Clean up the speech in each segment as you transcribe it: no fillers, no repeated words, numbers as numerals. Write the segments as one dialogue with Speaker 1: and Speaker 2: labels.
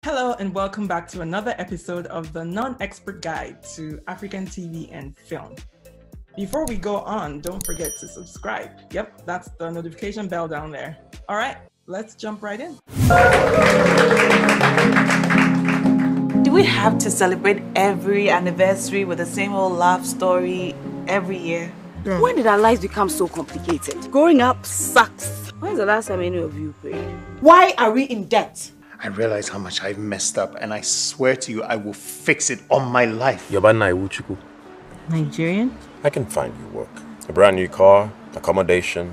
Speaker 1: Hello and welcome back to another episode of the Non-Expert Guide to African TV and Film. Before we go on, don't forget to subscribe. Yep, that's the notification bell down there. All right, let's jump right in.
Speaker 2: Do we have to celebrate every anniversary with the same old love story every year?
Speaker 3: When did our lives become so complicated? Growing up sucks. When's the last time any of you prayed?
Speaker 2: Why are we in debt?
Speaker 4: I realize how much I've messed up, and I swear to you, I will fix it on my life.
Speaker 5: Yobana Iwuchuku.
Speaker 6: Nigerian?
Speaker 5: I can find you work. A brand new car, accommodation,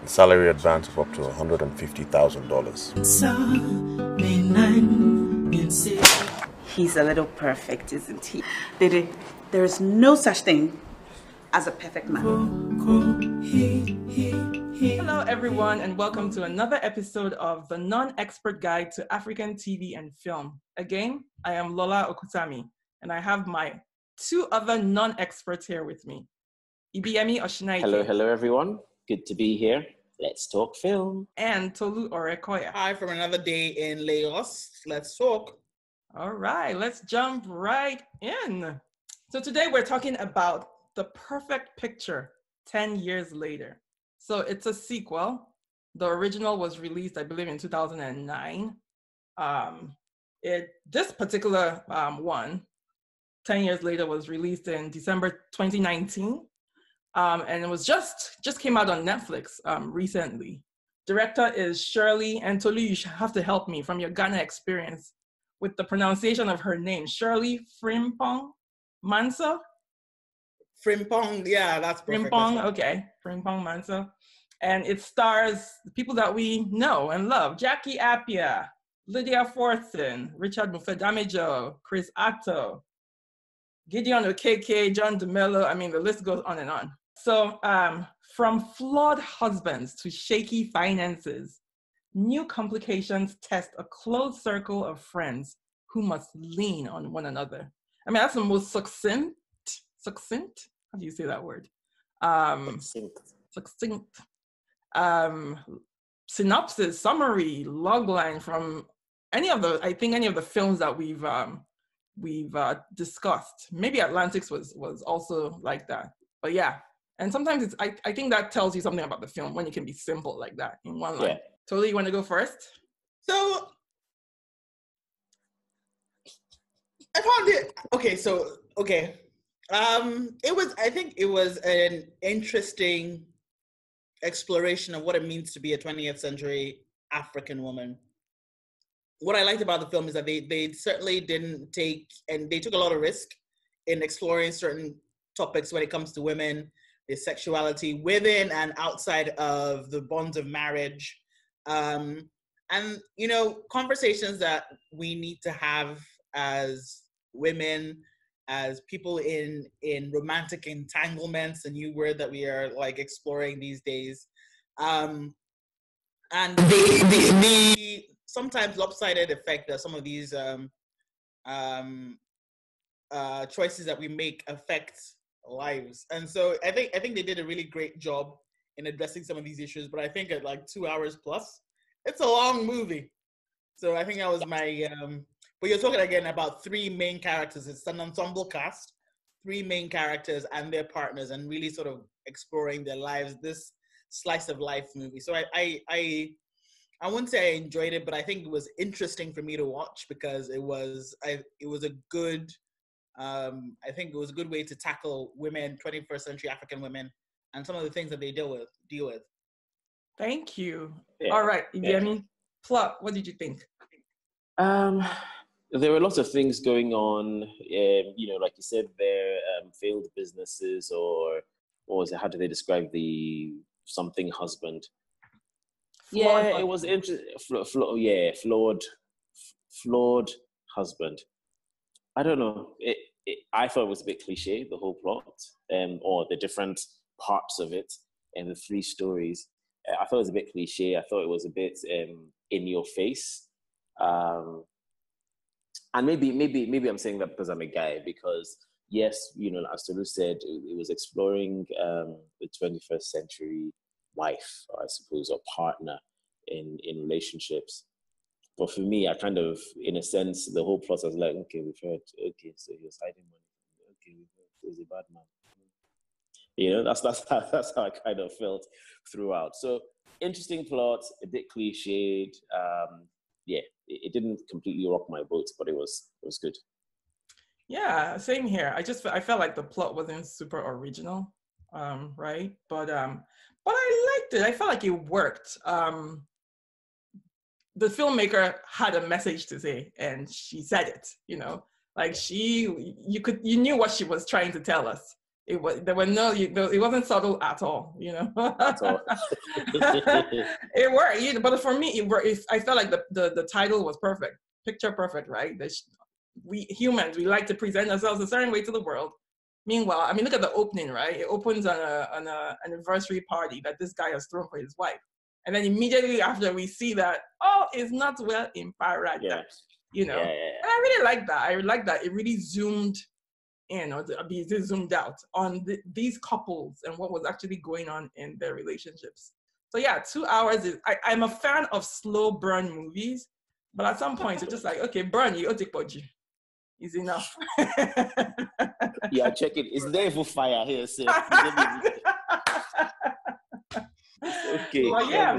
Speaker 5: a salary advance of up to $150,000.
Speaker 2: He's a little perfect, isn't he? Dede, there is no such thing as a perfect man.
Speaker 1: Hello everyone and welcome to another episode of the Non-Expert Guide to African TV and Film. Again, I am Lola Okutami and I have my two other non-experts here with me. Ibiemi Oshinaike.
Speaker 7: Hello everyone. Good to be here. Let's talk film.
Speaker 1: And Tolu Orekoya.
Speaker 8: Hi from another day in Lagos. Let's talk.
Speaker 1: All right, let's jump right in. So today we're talking about The Perfect Picture 10 years later. So it's a sequel. The original was released, I believe, in 2009. This particular one, 10 years later, was released in December 2019. And it was just came out on Netflix recently. Director is Shirley, and Tolu, you have to help me from your Ghana experience with the pronunciation of her name. Shirley Frimpong Manso?
Speaker 8: Frimpong, yeah, that's perfect.
Speaker 1: Frimpong, okay. Frimpong Manso. And it stars the people that we know and love. Jackie Appiah, Lydia Fortson, Richard Mufedamijo, Chris Atto, Gideon Okeke, John DeMello. I mean, the list goes on and on. So from flawed husbands to shaky finances, new complications test a close circle of friends who must lean on one another. I mean, that's the most succinct? How do you say that word? Succinct. Synopsis, summary, logline from any of the films that we've discussed. Maybe Atlantics was also like that. But yeah, and sometimes I think that tells you something about the film when it can be simple like that in one line. Yeah. Totally, you want to go first?
Speaker 8: So I found it okay. It was an interesting exploration of what it means to be a 20th century African woman. What I liked about the film is that they certainly didn't take, and they took a lot of risk in exploring certain topics when it comes to women, their sexuality within and outside of the bonds of marriage. And, conversations that we need to have as women, as people in romantic entanglements, a new word that we are like exploring these days. And the sometimes lopsided effect that some of these choices that we make affect lives. And so I think they did a really great job in addressing some of these issues, but I think at like 2 hours plus, it's a long movie. So I think that was my, but you're talking again about three main characters. It's an ensemble cast, three main characters and their partners, and really sort of exploring their lives, this slice of life movie. So I wouldn't say I enjoyed it, but I think it was interesting for me to watch because it was a good, I think it was a good way to tackle women, 21st century African women, and some of the things that they deal with.
Speaker 1: Thank you. Yeah. All right, Ibiemi, plot, what did you think?
Speaker 7: There were lots of things going on, like you said, there failed businesses, or what was it? How do they describe the something husband? It was interesting. Flawed husband. I don't know. I thought it was a bit cliche, the whole plot, or the different parts of it, and the three stories. I thought it was a bit cliche. I thought it was a bit in your face. And maybe I'm saying that because I'm a guy, because yes, as Tolu said, it was exploring the 21st century wife, I suppose, or partner in relationships. But for me, I kind of, in a sense, the whole plot was like, okay, we've heard. Okay, so he was hiding money. Okay, we've heard. He was a bad man. You know, that's how I kind of felt throughout. So interesting plot, a bit cliched. Yeah, it didn't completely rock my boat, but it was good.
Speaker 1: Yeah, same here. I felt like the plot wasn't super original, right? But I liked it. I felt like it worked. The filmmaker had a message to say, and she said it. You know, like you knew what she was trying to tell us. It wasn't subtle at all. You know,
Speaker 7: That's all.
Speaker 1: it worked. But for me, it worked. I felt like the title was perfect, picture perfect, right? We humans, we like to present ourselves a certain way to the world. Meanwhile, I mean, look at the opening, right? It opens on a anniversary party that this guy has thrown for his wife. And then immediately after we see that, oh, it's not well in paradise, you know?
Speaker 7: Yeah.
Speaker 1: And I really like that. I like that it really zoomed in, or it zoomed out on these couples and what was actually going on in their relationships. So yeah, 2 hours I'm a fan of slow burn movies, but at some point it's just like, okay, burn you, is enough.
Speaker 7: Yeah, check it. Is there even fire here, sir? Okay.
Speaker 1: Well, yeah,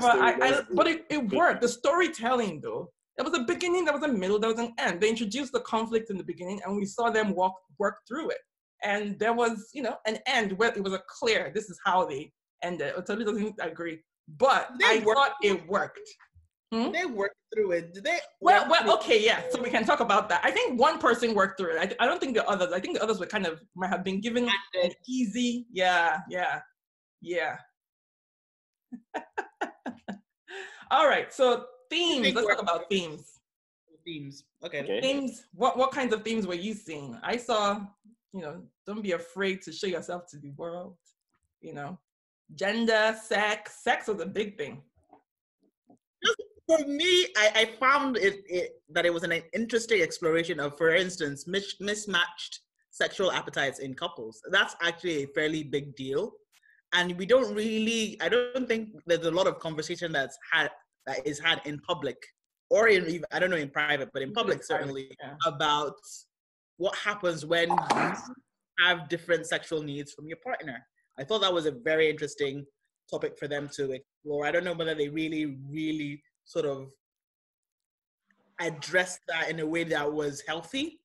Speaker 1: but it worked. The storytelling, though, there was a beginning, there was a middle, there was an end. They introduced the conflict in the beginning, and we saw them work through it. And there was, an end where it was a clear, this is how they ended. Otoli doesn't agree, but I thought it worked.
Speaker 8: They worked through it. Did they?
Speaker 1: Well, okay, yeah. So we can talk about that. I think one person worked through it. I don't think the others. I think the others were might have been given an easy. Yeah. All right. So themes. Let's talk about themes.
Speaker 8: Themes. Okay.
Speaker 1: Themes. What kinds of themes were you seeing? I saw. Don't be afraid to show yourself to the world. Gender, sex. Sex was a big thing.
Speaker 8: For me, I found that it was an interesting exploration of, for instance, mismatched sexual appetites in couples. That's actually a fairly big deal. And I don't think there's a lot of conversation that is had in public, or in private, but in public certainly, about what happens when you have different sexual needs from your partner. I thought that was a very interesting topic for them to explore. I don't know whether they really, really sort of addressed that in a way that was healthy,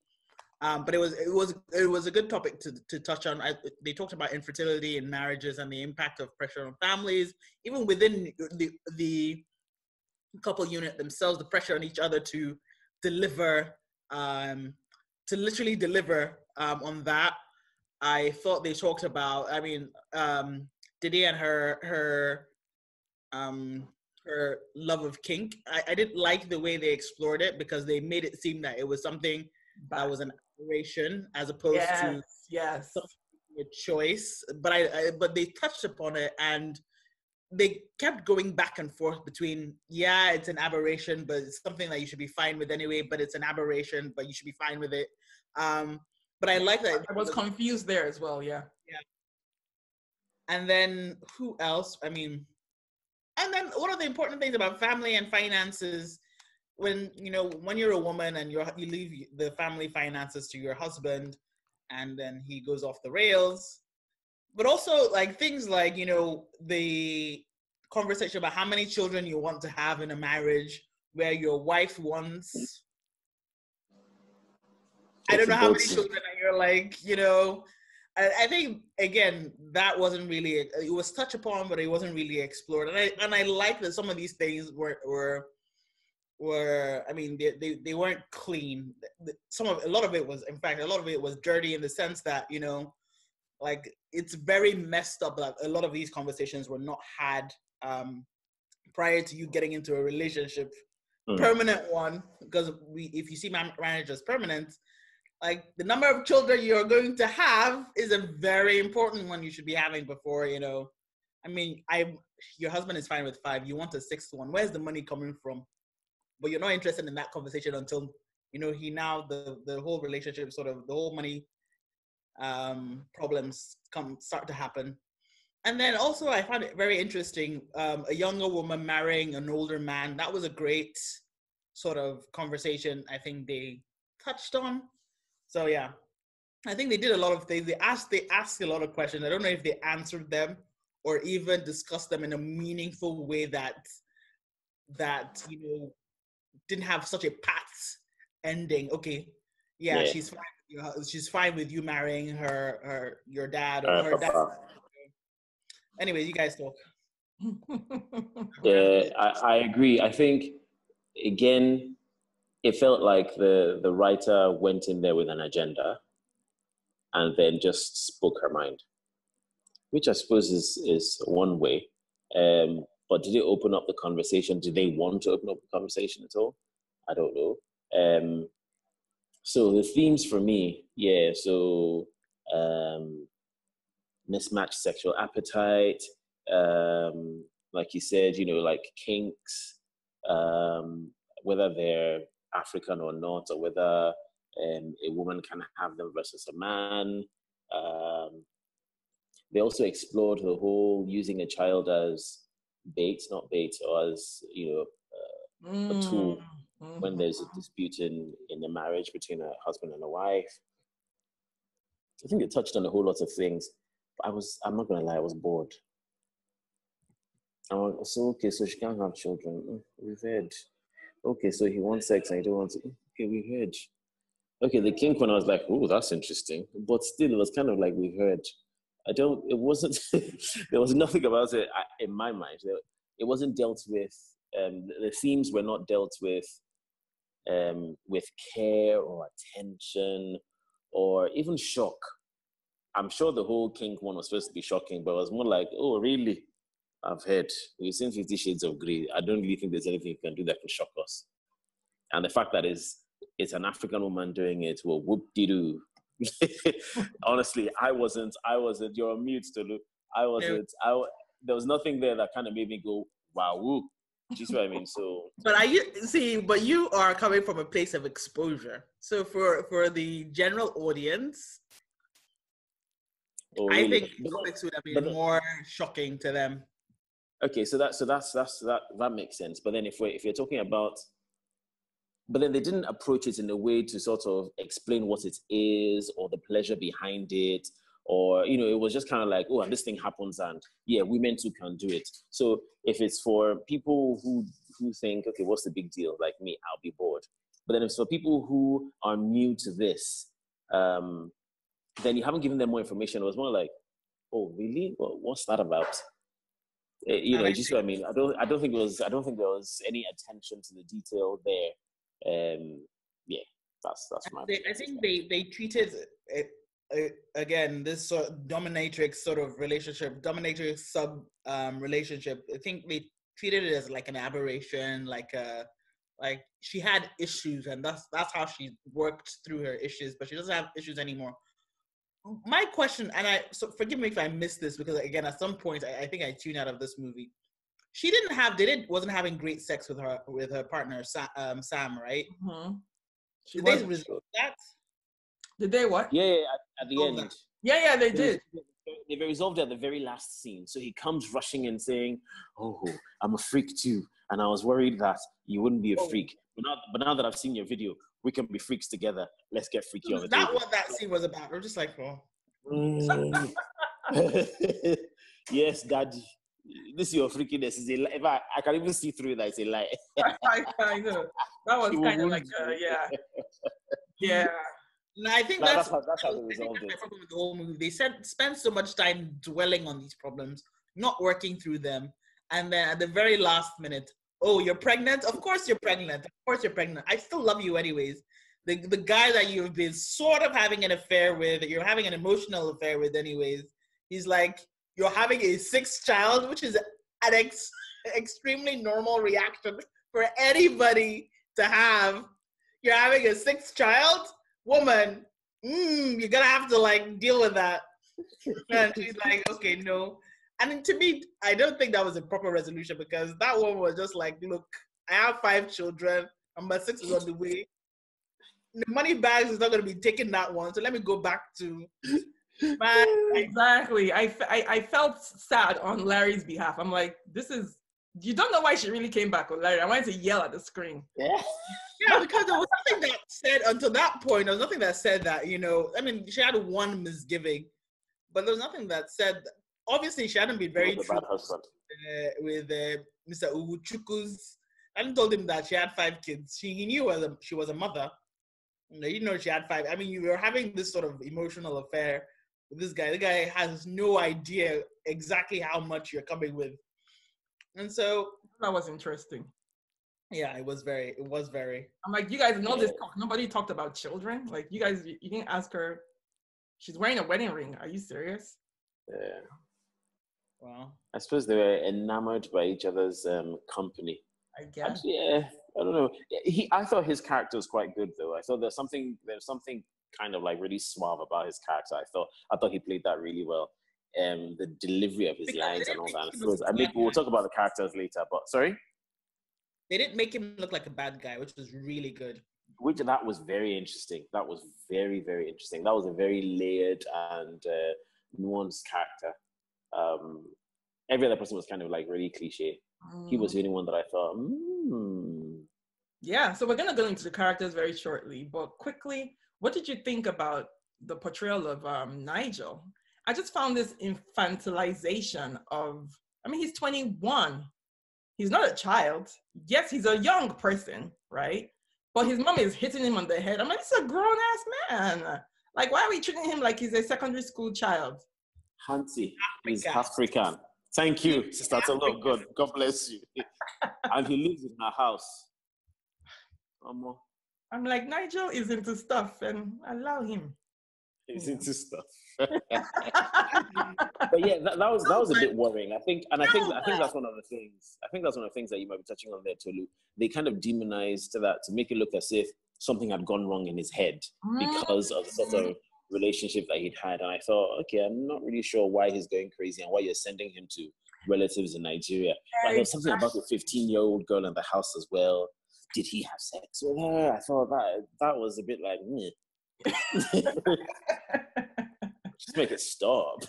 Speaker 8: but it was a good topic to touch on. They talked about infertility in marriages and the impact of pressure on families, even within the couple unit themselves, the pressure on each other to deliver, to literally deliver on that. I thought they talked about, Diddy and her love of kink. I didn't like the way they explored it, because they made it seem that it was something that was an aberration as opposed to a choice. But they touched upon it, and they kept going back and forth between, it's an aberration, but it's something that you should be fine with anyway, but it's an aberration, but you should be fine with it. But I like that.
Speaker 1: I was confused there as well, yeah.
Speaker 8: And then who else? And then one of the important things about family and finances, when you're a woman and you leave the family finances to your husband, and then he goes off the rails. But also like things like, the conversation about how many children you want to have in a marriage, where your wife wants, I don't know how many children, and you're like, I think, again, that wasn't really, it was touched upon, but it wasn't really explored. And I like that some of these things were they weren't clean. A lot of it was dirty, in the sense that, like, it's very messed up that a lot of these conversations were not had prior to you getting into a relationship, permanent one, because if you see marriage as permanent, like, the number of children you're going to have is a very important one you should be having before, your husband is fine with 5, you want a 6th one. Where's the money coming from? But you're not interested in that conversation until, the whole relationship, sort of the whole money problems start to happen. And then also I found it very interesting, a younger woman marrying an older man. That was a great sort of conversation I think they touched on. So yeah, I think they did a lot of things. They asked a lot of questions. I don't know if they answered them or even discussed them in a meaningful way that didn't have such a pat ending. Okay, yeah, she's fine. She's fine with you marrying your dad or her dad. Anyway, you guys talk.
Speaker 7: Yeah, I agree. I think again, it felt like the writer went in there with an agenda and then just spoke her mind, which I suppose is one way. But did it open up the conversation? Did they want to open up the conversation at all? I don't know. So the themes for me, mismatched sexual appetite, like you said, like kinks, whether they're African or not, or whether a woman can have them versus a man. They also explored the whole using a child as bait, not bait, or as a tool when there's a dispute in a marriage between a husband and a wife. I think it touched on a whole lot of things. I'm not gonna lie, I was bored. So she can't have children. We've heard. Okay, so he wants sex and he don't want to. Okay, we heard. Okay, the kink one, I was like, oh, that's interesting. But still, it was kind of like we heard. It wasn't, there was nothing about it in my mind. It wasn't dealt with, the themes were not dealt with care or attention or even shock. I'm sure the whole kink one was supposed to be shocking, but it was more like, oh, really? I've heard. We've seen 50 Shades of Grey. I don't really think there's anything you can do that can shock us. And the fact that it's an African woman doing it, well, whoop-de-doo. Honestly, I wasn't, you're on mute to look. There was nothing there that kind of made me go, wow, whoop. Do you see what I mean? So,
Speaker 8: but you are coming from a place of exposure. So for the general audience,
Speaker 7: really?
Speaker 8: I think comics would have been more shocking to them.
Speaker 7: Okay, so that makes sense. But then if you're talking about, but then they didn't approach it in a way to sort of explain what it is or the pleasure behind it, or it was just kind of like, oh, and this thing happens, and yeah, women too can do it. So if it's for people who think, okay, what's the big deal? Like me, I'll be bored. But then if it's for people who are new to this, then you haven't given them more information. It was more like, oh, really? Well, what's that about? You see what I mean? I don't think there was any attention to the detail there. Yeah, that's my.
Speaker 8: I think they treated it, again, this sort of dominatrix sort of relationship, dominatrix sub relationship. I think they treated it as like an aberration, like she had issues, and that's how she worked through her issues, but she doesn't have issues anymore. My question, and so forgive me if I missed this, because again, at some point I think I tuned out of this movie. She wasn't having great sex with her partner Sam, right?
Speaker 1: Mm-hmm.
Speaker 8: Did they resolve that?
Speaker 1: Did they what?
Speaker 7: Yeah, at the end.
Speaker 1: Yeah, they did.
Speaker 7: They resolved it at the very last scene. So he comes rushing in saying, "Oh, I'm a freak too, and I was worried that you wouldn't be a freak. But now that I've seen your video, we can be freaks together. Let's get freaky on the table."
Speaker 8: That's what that scene was about. We're just like, oh.
Speaker 7: Yes, Daddy. This your freakiness is a lie. I can even see through that it's a lie.
Speaker 1: I know. That was kind of like, yeah.
Speaker 8: No, I think that's
Speaker 7: how they resolved it.
Speaker 8: The problem with the whole movie. They spend so much time dwelling on these problems, not working through them, and then at the very last minute, oh, you're pregnant? Of course you're pregnant. Of course you're pregnant. I still love you anyways. The guy that you've been sort of having an affair with, you're having an emotional affair with anyways, he's like, you're having a sixth child, which is an extremely normal reaction for anybody to have. You're having a sixth child? Woman, you're gonna have to like deal with that. And she's like, okay, no. And to me, I don't think that was a proper resolution, because that one was just like, look, I have 5 children, and my 6th is on the way. The money bags is not going to be taking that one, so let me go back to
Speaker 1: Exactly. I felt sad on Larry's behalf. I'm like, this is You don't know why she really came back, Larry. I wanted to yell at the screen.
Speaker 7: Yeah.
Speaker 8: Yeah, because there was nothing that said until that point. There was nothing that said that, you know. I mean, she had one misgiving, but there was nothing that said. Obviously, she hadn't been very
Speaker 7: He was a
Speaker 8: true
Speaker 7: bad husband.
Speaker 8: with Mr. Uwuchukwu's. I hadn't told him that she had 5 kids. He knew she was a mother. You know, he didn't know she had 5. I mean, you were having this sort of emotional affair with this guy. The guy has no idea exactly how much you're coming with, and so
Speaker 1: That was interesting.
Speaker 8: yeah, it was very.
Speaker 1: I'm like, you guys know this talk. Nobody talked about children. Like, you guys, you didn't ask her. She's wearing a wedding ring. Are you serious?
Speaker 7: Yeah.
Speaker 8: Wow.
Speaker 7: I suppose they were enamored by each other's company.
Speaker 1: I guess.
Speaker 7: Yeah, I don't know. I thought his character was quite good, though. I thought there's something kind of like really suave about his character. I thought he played that really well. The delivery of his lines and all that. We'll talk about the characters later. But sorry.
Speaker 8: They didn't make him look like a bad guy, which was really good.
Speaker 7: That was very interesting. That was very, very interesting. That was a very layered and nuanced character. Every other person was kind of like really cliche. He was the only one that I thought,
Speaker 1: Yeah, so we're going to go into the characters very shortly. But quickly, what did you think about the portrayal of Nigel? I just found this infantilization of, I mean, he's 21. He's not a child. Yes, he's a young person, right? But his mom is hitting him on the head. I'm like, it's a grown-ass man. Like, why are we treating him like he's a secondary school child?
Speaker 7: Hansi, he's African. Thank you, Sister Tolo. God bless you. And he lives in her house.
Speaker 1: I'm like, Nigel is into stuff, and allow him.
Speaker 7: He's into stuff. But yeah, that was a bit worrying. I think that's one of the things. I think that's one of the things that you might be touching on there, Tolu. They kind of demonized that to make it look as if something had gone wrong in his head because of the sort of relationship that he'd had. And I thought, okay, I'm not really sure why he's going crazy and why you're sending him to relatives in Nigeria. But there was something about the 15-year-old girl in the house as well. Did he have sex with her? I thought that was a bit like, just make it stop.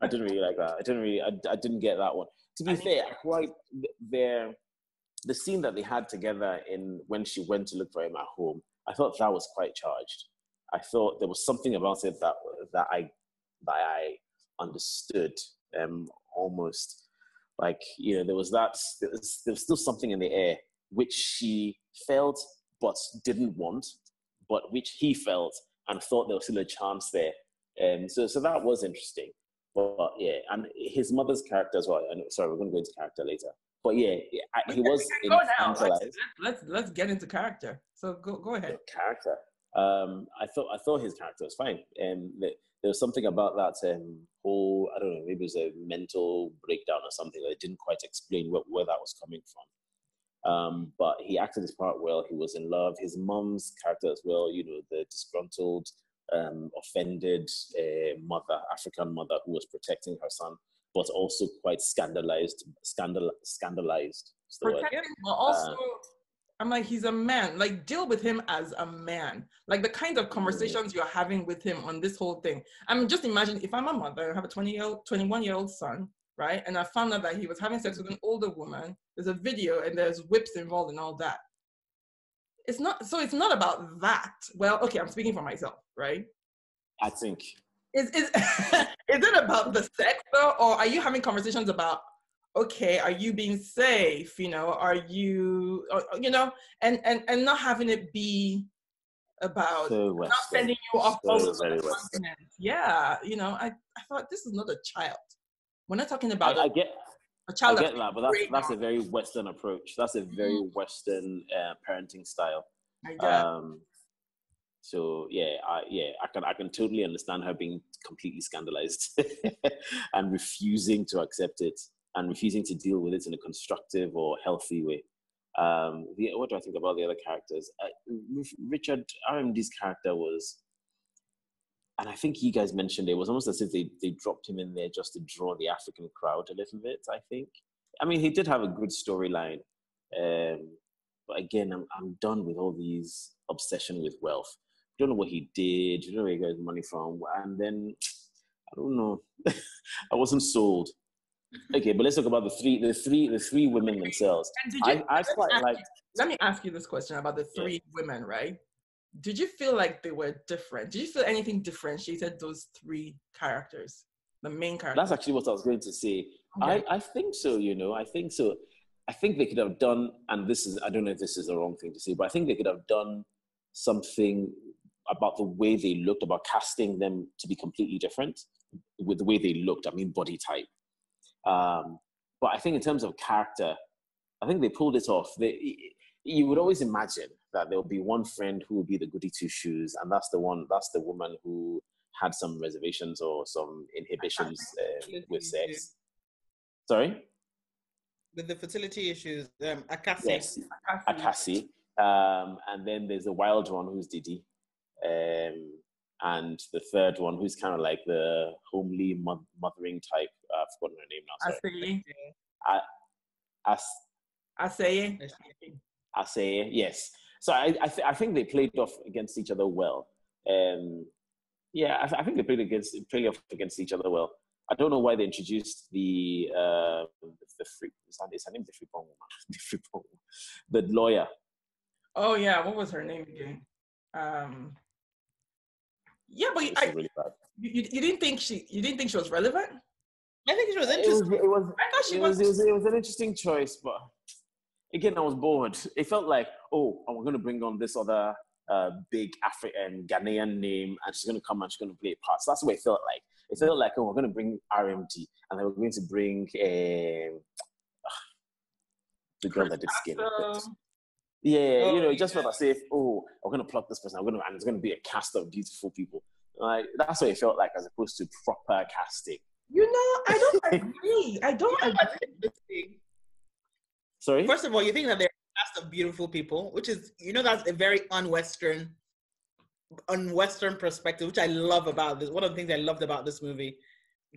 Speaker 7: I didn't really like that. I didn't get that one. To be fair, quite the scene that they had together when she went to look for him at home, I thought that was quite charged. I thought there was something about it that I understood almost. Like, you know, there was still something in the air which she felt but didn't want, but which he felt and thought there was still a chance there. So that was interesting. But yeah, and his mother's character as well. And sorry, we're going to go into character later. But yeah, he was infantilized.
Speaker 1: Let's get into character. So go ahead.
Speaker 7: Character. I thought his character was fine. There was something about that whole, I don't know, maybe it was a mental breakdown or something that didn't quite explain where that was coming from. But he acted his part well. He was in love. His mom's character as well, you know, the disgruntled, offended mother, African mother who was protecting her son, but also quite scandalized.
Speaker 1: Protecting, but also, I'm like, he's a man. Like, deal with him as a man. Like, the kind of conversations you're having with him on this whole thing. I mean, just imagine if I'm a mother, I have a 21-year-old son, right? And I found out that he was having sex with an older woman. There's a video and there's whips involved and all that. It's not about that. Well, okay, I'm speaking for myself, right?
Speaker 7: I think.
Speaker 1: Is it about the sex though? Or are you having conversations about, okay, are you being safe? You know, are you, you know, and not having it be about not sending you off over the continent. Yeah, you know, I thought this is not a child. We're not talking about
Speaker 7: I get
Speaker 1: a child.
Speaker 7: I get that, but that's a very Western approach. That's a very Western parenting style.
Speaker 1: I guess.
Speaker 7: So I can totally understand her being completely scandalized and refusing to accept it and refusing to deal with it in a constructive or healthy way. What do I think about the other characters? Richard RMD's character was, and I think you guys mentioned it was almost as if they dropped him in there just to draw the African crowd a little bit, I think. I mean, he did have a good storyline. But again, I'm done with all these obsession with wealth. Don't know what he did. You don't know where he got his money from. And then, I don't know. I wasn't sold. Okay, but let's talk about the three women themselves.
Speaker 1: And did you?
Speaker 7: I quite like.
Speaker 1: Let me ask you this question about the three women, right? Did you feel like they were different? Did you feel anything differentiated those three characters, the main characters?
Speaker 7: That's actually what I was going to say.
Speaker 1: Okay.
Speaker 7: I think so. I think so. I think they could have done, and this is, I don't know if this is the wrong thing to say, but I think they could have done something about the way they looked, about casting them to be completely different with the way they looked. I mean, body type. But I think in terms of character, I think they pulled it off. You would always imagine that there will be one friend who will be the goody two shoes, and that's the woman who had some reservations or some inhibitions with sex. Sorry?
Speaker 8: With the fertility issues, Akasi.
Speaker 7: Yes, Akasi. And then there's the wild one who's Didi. And the third one who's kind of like the homely mothering type. I've forgotten her name now. Sorry. Aseye, yes. So I think they played off against each other well. I think they played off against each other well. I don't know why they introduced the free. Is her name the Fripong woman? The lawyer.
Speaker 1: Oh yeah, what was her name again? Yeah, but
Speaker 7: really bad.
Speaker 1: You didn't think she was relevant?
Speaker 8: I think it was interesting.
Speaker 1: I thought she was.
Speaker 7: It was an interesting choice, but again, I was bored. It felt like, oh, I'm going to bring on this other big African Ghanaian name, and she's going to come and she's going to play a part. So that's what it felt like. It felt like, oh, we're going to bring RMD, and then we're going to bring the girl that did Skin. It just felt as if, oh, I'm going to plug this person. And it's going to be a cast of beautiful people. Like, that's what it felt like, as opposed to proper casting.
Speaker 1: I don't agree. I don't agree.
Speaker 7: Sorry?
Speaker 8: First of all, you think that they're a cast of beautiful people, which is, that's a very un-Western perspective, which I love about this. One of the things I loved about this movie,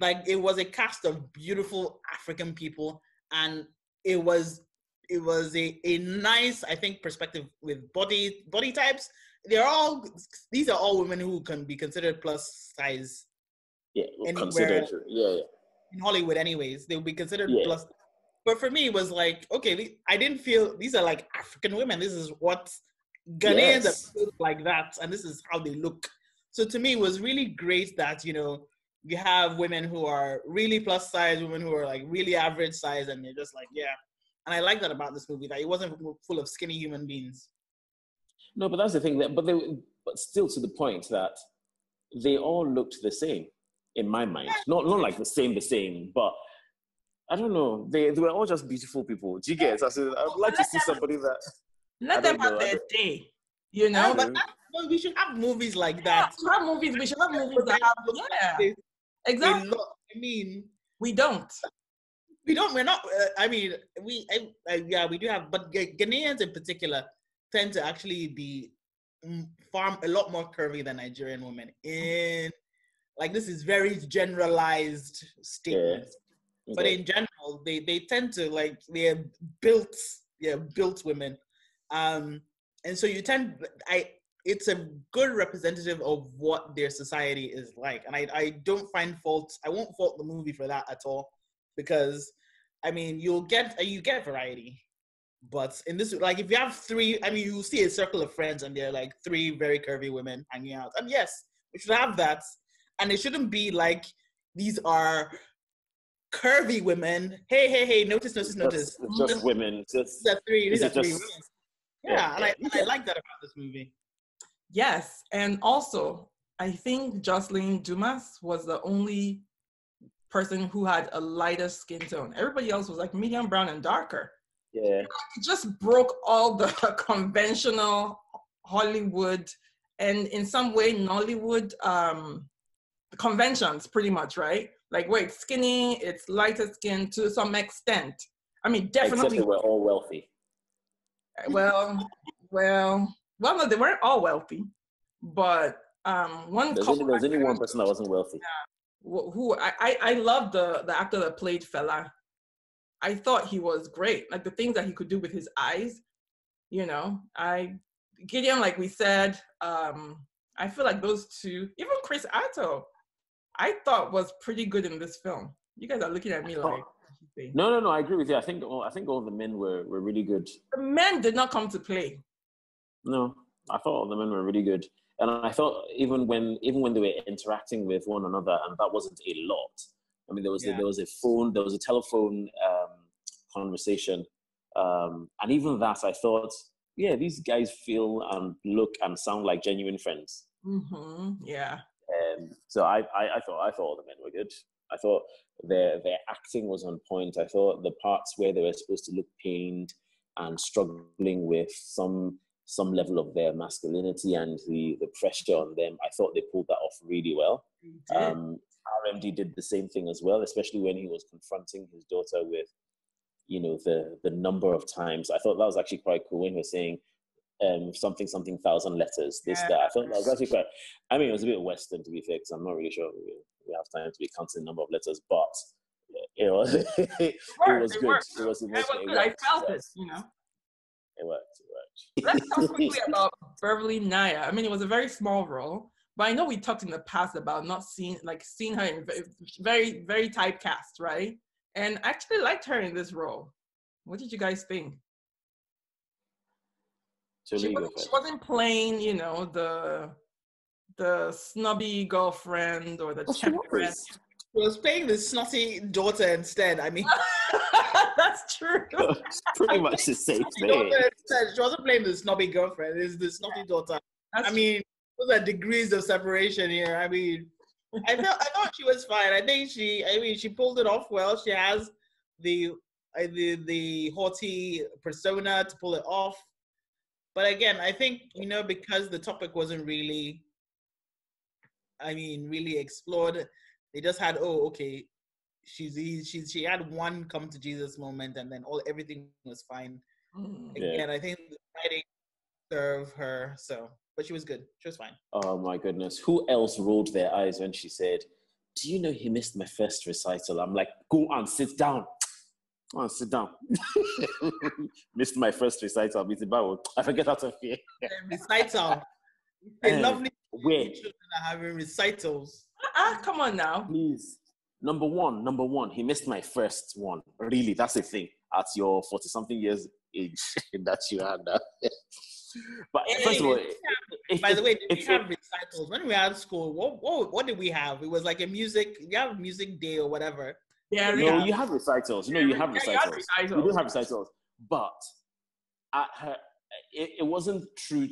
Speaker 8: like, it was a cast of beautiful African people, and it was a nice, I think, perspective with body types. These are all women who can be considered plus size.
Speaker 7: Yeah,
Speaker 8: anywhere in Hollywood, anyways, they would be considered plus. But for me, it was like, okay, I didn't feel these are like African women. This is what Ghanaians are like that, and this is how they look. So to me, it was really great that you have women who are really plus size, women who are like really average size, and you're just like, yeah. And I like that about this movie, that it wasn't full of skinny human beings.
Speaker 7: No, but that's the thing. But still to the point that they all looked the same in my mind. Not like the same, but I don't know. They were all just beautiful people. Do you get it? I would like to see somebody that.
Speaker 1: Let them have their day.
Speaker 8: But we should have movies like that.
Speaker 1: We should have movies that have. Exactly. We don't.
Speaker 8: We're not. We do have, but Ghanaians in particular tend to actually be a lot more curvy than Nigerian women. This is very generalized statements, but in general, they tend to they're built women, and so it's a good representative of what their society is like, and I won't fault the movie for that at all, because you get variety. But in this, if you have three, you see a circle of friends and they're like three very curvy women hanging out. And yes, we should have that. And it shouldn't be like, these are curvy women. Hey, notice.
Speaker 7: It's just women.
Speaker 8: These are three women. Yeah, and I like that about this movie.
Speaker 1: Yes, and also, I think Jocelyn Dumas was the only person who had a lighter skin tone. Everybody else was like medium brown and darker.
Speaker 7: Yeah.
Speaker 1: It just broke all the conventional Hollywood and in some way Nollywood conventions, pretty much, right? Like, where it's skinny, it's lighter skin to some extent. Definitely.
Speaker 7: Except they were all wealthy.
Speaker 1: Well, no, they weren't all wealthy, but there's
Speaker 7: only one person that wasn't wealthy.
Speaker 1: Who I love the actor that played Fela. I thought he was great. Like, the things that he could do with his eyes, Gideon, like we said, I feel like those two, even Chris Atto, I thought was pretty good in this film. You guys are looking at me like, you think?
Speaker 7: No. I agree with you. I think all the men were really good.
Speaker 1: The men did not come to play.
Speaker 7: No, I thought all the men were really good, and I thought even when they were interacting with one another, and that wasn't a lot. I mean, there was a telephone conversation, and even that I thought, yeah, these guys feel and look and sound like genuine friends.
Speaker 1: Mm-hmm. Yeah.
Speaker 7: So I thought all the men were good. I thought their acting was on point. I thought the parts where they were supposed to look pained and struggling with some level of their masculinity and the pressure on them, I thought they pulled that off really well. RMD did the same thing as well, especially when he was confronting his daughter with, the number of times. I thought that was actually quite cool when he was saying something 1,000 letters, this, that. I thought that was actually quite, I mean, it was a bit Western, to be fair, because I'm not really sure we have time to be counting the number of letters, but it was it was good. It was good.
Speaker 1: I felt it,
Speaker 7: It worked.
Speaker 1: Let's talk quickly about Beverly Naya. I mean, it was a very small role, but I know we talked in the past about not seeing her in very, very typecast, right? And I actually liked her in this role. What did you guys think? She wasn't playing, the snobby girlfriend or the temperament.
Speaker 8: She was playing the snotty daughter instead. I mean,
Speaker 1: that's true.
Speaker 7: It's pretty much the same thing.
Speaker 8: She wasn't playing the snobby girlfriend. It's the snotty daughter. I mean, those are degrees of separation here. I mean, I thought she was fine. I think she pulled it off well. She has the haughty persona to pull it off. But again, I think, because the topic wasn't really explored, they just had, she had one come to Jesus moment, and then everything was fine. Again, I think the writing served her, but she was good. She was fine.
Speaker 7: Oh my goodness. Who else rolled their eyes when she said, "Do you know he missed my first recital?" I'm like, go and sit down. Go and sit down. Missed my first recital. I forget out of fear.
Speaker 8: Recital. A lovely
Speaker 7: where
Speaker 8: children are having recitals.
Speaker 1: Come on now.
Speaker 7: Please. Number one, he missed my first one. Really, that's the thing. At your 40-something years age that you had now. But first of all,
Speaker 8: by the way, did we have recitals when we were at school? What did we have? It was like you have a music day or whatever.
Speaker 1: Yeah,
Speaker 7: no, you have recitals. You have recitals. You do have recitals, but it wasn't true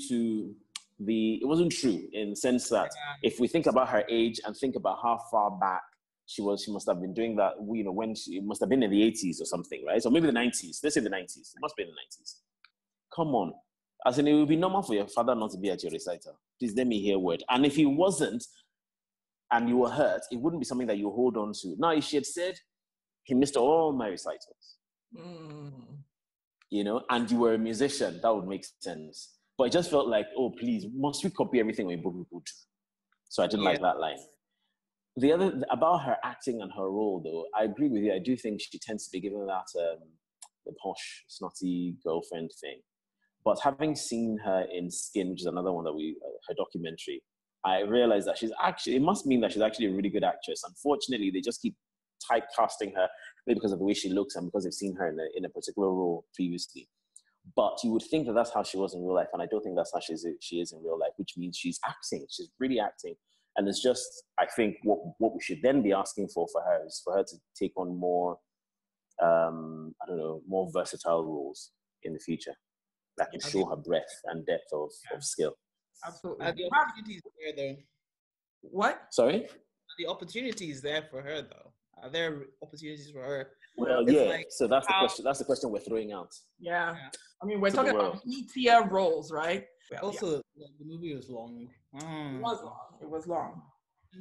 Speaker 7: it wasn't true in the sense that if we think about her age and think about how far back she must have been doing that. When it must have been in the 80s or something, right? So maybe the 90s. Let's say the 90s. It must be in the 90s. Come on. As in, it would be normal for your father not to be at your recital. Please let me hear a word. And if he wasn't, and you were hurt, it wouldn't be something that you hold on to. Now, if she had said, he missed all my recitals, and you were a musician, that would make sense. But it just felt like, oh, please, must we copy everything we people do? So I didn't like that line. The other, about her acting and her role, though, I agree with you. I do think she tends to be given that the posh, snotty girlfriend thing. But having seen her in Skin, which is another one that her documentary, I realized that it must mean that she's actually a really good actress. Unfortunately, they just keep typecasting her, maybe because of the way she looks and because they've seen her in a particular role previously. But you would think that that's how she was in real life, and I don't think that's how she is in real life, which means she's acting. She's really acting. And it's just, I think, what we should then be asking for her is for her to take on more, more versatile roles in the future that can show her breadth and depth of skill.
Speaker 8: Absolutely. The opportunities there, though.
Speaker 1: What?
Speaker 7: Sorry?
Speaker 8: The opportunities there for her, though. Are there opportunities for her?
Speaker 7: Well, so that's the question. That's the question we're throwing out.
Speaker 1: Yeah. I mean, we're talking about E-tier roles, right?
Speaker 8: Also, the movie was long.
Speaker 1: It was long.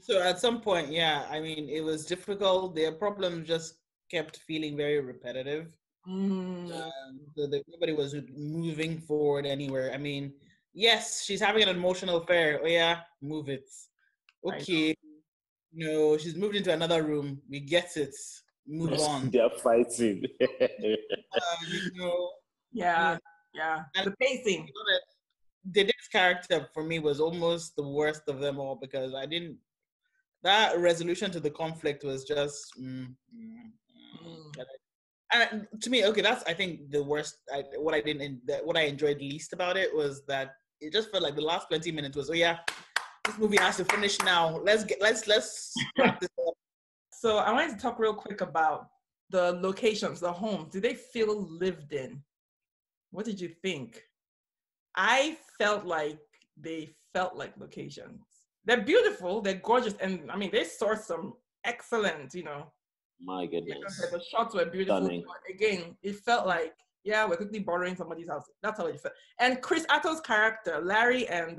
Speaker 8: So at some point, I mean, it was difficult. Their problems just kept feeling very repetitive. Nobody was moving forward anywhere. I mean, yes, she's having an emotional affair. Oh yeah, move it. Okay. No, she's moved into another room. We get it. Move on.
Speaker 7: They're fighting.
Speaker 1: Yeah. And the pacing.
Speaker 8: Didi's character for me was almost the worst of them all because that resolution to the conflict was just. And to me, okay, that's I think the worst. What I enjoyed least about it was that it just felt like the last 20 minutes was, oh yeah, this movie has to finish now. Let's wrap this up.
Speaker 1: So I wanted to talk real quick about the locations, the homes. Do they feel lived in? What did you think? I felt like they felt like locations. They're beautiful, they're gorgeous, and I mean, they sourced some excellent,
Speaker 7: My goodness.
Speaker 1: the shots were beautiful.
Speaker 7: Stunning.
Speaker 1: But again, it felt like, yeah, we're quickly borrowing somebody's house. That's how it felt. And Chris Atto's character, Larry and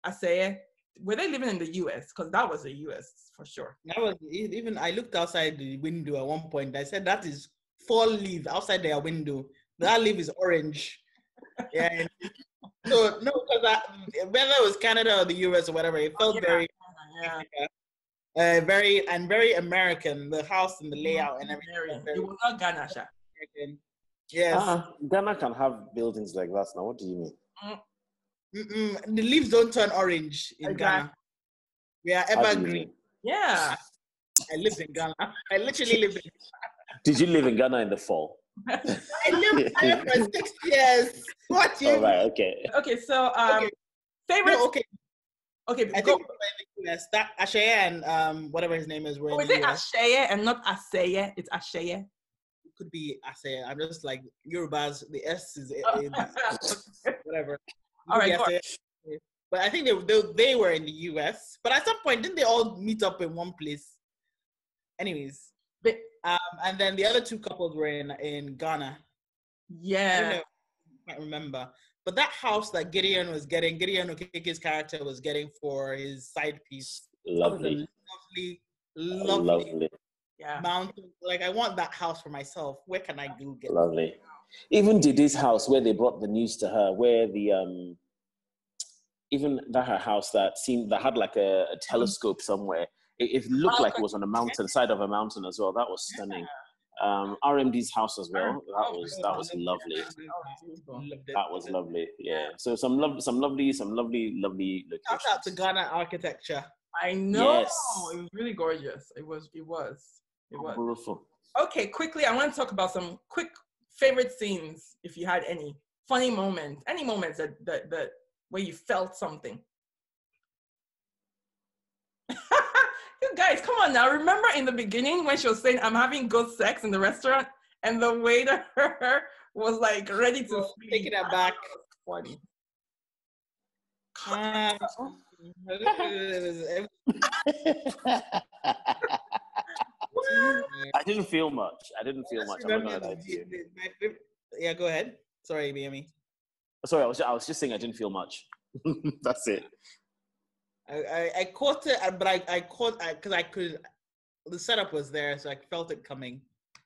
Speaker 1: Aseye, were they living in the US? Because that was the US for sure.
Speaker 8: That was even I looked outside the window at one point. I said that is fall leaf outside their window. That leaf is orange. Yeah. So no, because whether it was Canada or the US or whatever, it felt very, very American. The house and the layout and everything.
Speaker 1: It was not Ghana, Sha.
Speaker 8: American. Yes.
Speaker 7: Ghana can have buildings like that now. What do you mean?
Speaker 8: The leaves don't turn orange in Ghana. We are evergreen.
Speaker 1: Yeah.
Speaker 8: I lived in Ghana. I literally lived in Ghana.
Speaker 7: Did you live in Ghana in the fall?
Speaker 8: I lived there for 6 years. What you?
Speaker 7: All right. Okay.
Speaker 1: Okay. So, favorite.
Speaker 8: No, okay.
Speaker 1: Okay.
Speaker 8: I think in the US, that Ashaye and whatever his name is were in the
Speaker 1: it
Speaker 8: US.
Speaker 1: Ashaye and not Aseye? It's Ashaye.
Speaker 8: It could be Ashaye. I'm just like Yorubas. The S is whatever.
Speaker 1: All right.
Speaker 8: But I think they were in the US. But at some point, didn't they all meet up in one place? Anyways. And then the other two couples were in Ghana.
Speaker 1: Yeah.
Speaker 8: I can't remember. But that house that Gideon Okeke's character was getting for his side piece.
Speaker 7: Lovely.
Speaker 8: Lovely. Yeah. Mountain. Like, I want that house for myself. Where can I go get
Speaker 7: Lovely. It? Even Didi's house, where they brought the news to her, where the even that her house that had like a telescope somewhere. It looked like it was on a mountain, side of a mountain as well. That was stunning. RMD's house as well. That was lovely. That was lovely. Yeah. So some lovely locations.
Speaker 8: Shout out to Ghana architecture.
Speaker 1: I know.
Speaker 7: Yes.
Speaker 1: It was really gorgeous. It was.
Speaker 7: Beautiful.
Speaker 1: Okay, quickly, I want to talk about some quick favorite scenes, if you had any funny moments, any moments that where you felt something. You guys, come on now. Remember in the beginning when she was saying, I'm having good sex in the restaurant, and the waiter was like ready to
Speaker 8: take it back.
Speaker 1: Funny.
Speaker 7: I didn't feel much. I'm not gonna lie to you.
Speaker 8: Yeah, go ahead. Sorry, BME.
Speaker 7: Sorry, I was just saying I didn't feel much. That's it.
Speaker 8: I caught it, but I caught because I could. The setup was there, so I felt it coming.